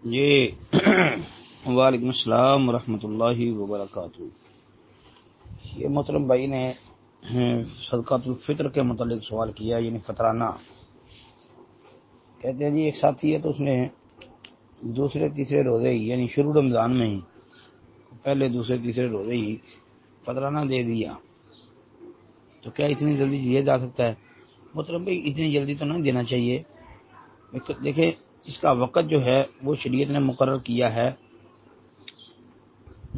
جی وعلیکم السلام ورحمۃ اللہ وبرکاتہ۔ یہ محترم بھائی نے صدقۃ الفطر کے متعلق سوال کیا، یعنی فطرانہ۔ کہتے ہیں جی ایک ساتھی ہے تو اس نے دوسرے تیسرے روزے ہی، یعنی شروع رمضان میں ہی پہلے دوسرے تیسرے روزے ہی فطرانہ دے دیا، تو کیا اتنی جلدی دیا جا سکتا ہے؟ محترم بھائی اتنی جلدی تو نہیں دینا چاہیے۔ دیکھیں اس کا وقت جو ہے وہ شریعت نے مقرر کیا ہے،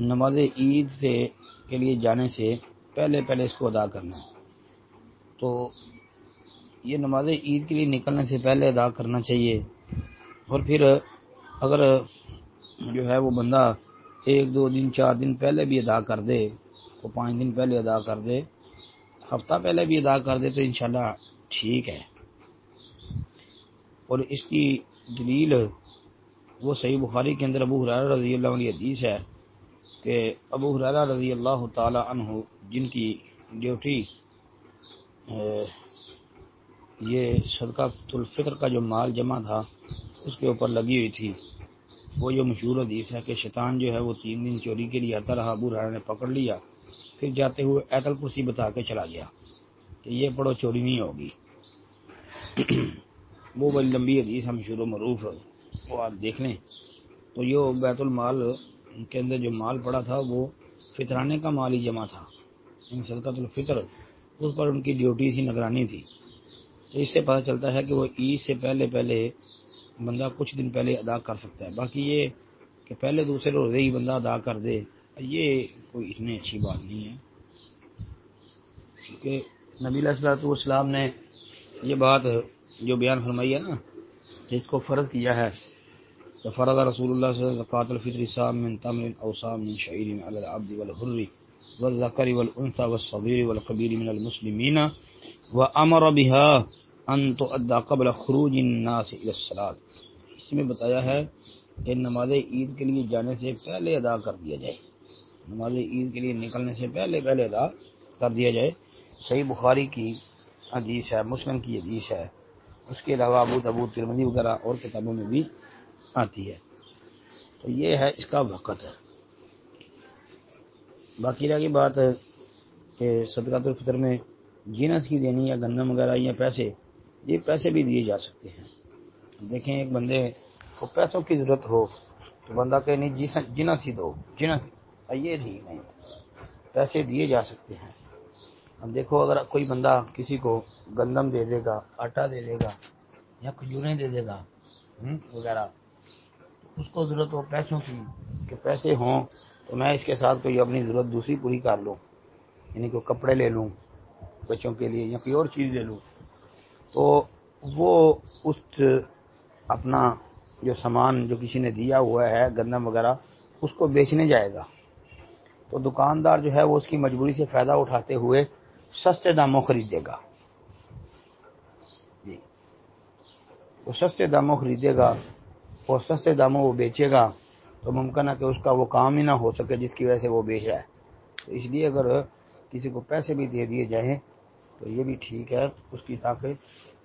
نماز عید کے لیے جانے سے پہلے اس کو ادا کرنا ہے، تو یہ نماز عید کے لیے نکلنے سے پہلے ادا کرنا چاہیے۔ اور پھر اگر جو ہے وہ بندہ 1 2 دن 4 دن پہلے بھی ادا کر دے، وہ 5 دن پہلے ادا کر دے، ہفتہ پہلے بھی ادا کر دے، تو انشاءاللہ ٹھیک ہے۔ اور اس کی دلیل وہ صحیح بخاری کے اندر ابو ہریرہ رضی اللہ عنہ حدیث ہے کہ ابو ہریرہ رضی اللہ تعالی عنہ جن کی ڈیوٹی یہ صدقۃ الفطر کا جو مال جمع تھا اس کے اوپر لگی ہوئی تھی، وہ جو مشہور حدیث ہے کہ شیطان جو ہے وہ 3 دن چوری کے لیے آتا رہا، ابو ہریرہ نے پکڑ لیا، پھر جاتے ہوئے آیت الکرسی بتا کے چلا گیا کہ یہ پڑھو چوری نہیں ہوگی۔ وہ بڑی لمبی حدیث ہے، مشہور و معروف، وہ آپ دیکھ لیں۔ تو یہ بیت المال کے اندر جو مال پڑا تھا وہ فطرانے کا مال ہی جمع تھا، یعنی صدقۃ الفطر، اس پر ان کی ڈیوٹی سی، نگرانی تھی۔ تو اس سے پتہ چلتا ہے کہ وہ عید سے پہلے بندہ کچھ دن پہلے ادا کر سکتا ہے۔ باقی یہ کہ پہلے دوسرے روزے ہی بندہ ادا کر دے، یہ کوئی اتنی اچھی بات نہیں ہے، کیونکہ نبی علیہ الصلوۃ والسلام نے یہ بات جو بیان فرمائی ہے نا، جس کو فرض کیا ہے، تو فرض رسول اللہ صلی اللہ علیہ وسلم زکوٰۃ الفطر صاع من تمر او صاع من شعیر علی العبد والحر والذکر والانثى والصغیر والکبیر من المسلمین وامر بها ان تؤدى قبل خروج الناس الى الصلاۃ۔ اس میں بتایا ہے کہ نماز عید کے لیے جانے سے پہلے ادا کر دیا جائے، نماز عید کے لیے نکلنے سے پہلے ادا کر دیا جائے۔ صحیح بخاری کی حدیث ہے، مسلم کی حدیث ہے، اس کے علاوہ ابو داؤد ترمذی وغیرہ اور کتابوں میں بھی آتی ہے۔ تو یہ ہے اس کا وقت ہے۔ باقی رہ کی بات ہے کہ صدقۃ الفطر میں جنس کی دینی یا گندم وغیرہ یا پیسے، یہ پیسے بھی دیے جا سکتے ہیں۔ دیکھیں ایک بندے کو پیسوں کی ضرورت ہو تو بندہ کہ نہیں جنس ہی دو، جنس، یہ ٹھیک نہیں، پیسے دیے جا سکتے ہیں۔ اب دیکھو اگر کوئی بندہ کسی کو گندم دے دے گا، آٹا دے دے گا یا کھجوریں دے دے گا وغیرہ، اس کو ضرورت ہو پیسوں کی کہ پیسے ہوں تو میں اس کے ساتھ کوئی اپنی ضرورت دوسری پوری کر لوں، یعنی کوئی کپڑے لے لوں بچوں کے لیے یا کوئی اور چیز لے لوں، تو وہ اس اپنا جو سامان جو کسی نے دیا ہوا ہے گندم وغیرہ اس کو بیچنے جائے گا، تو دکاندار جو ہے وہ اس کی مجبوری سے فائدہ اٹھاتے ہوئے سستے داموں خریدے گا، جی وہ سستے داموں خریدے گا اور سستے داموں وہ بیچے گا، تو ممکن ہے کہ اس کا وہ کام ہی نہ ہو سکے جس کی وجہ سے وہ بیچ رہا ہے۔ تو اس لیے اگر کسی کو پیسے بھی دے دیے جائیں تو یہ بھی ٹھیک ہے، اس کی تاکہ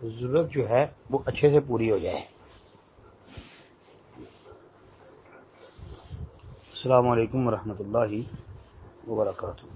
ضرورت جو ہے وہ اچھے سے پوری ہو جائے۔ السلام علیکم ورحمۃ اللہ وبرکاتہ۔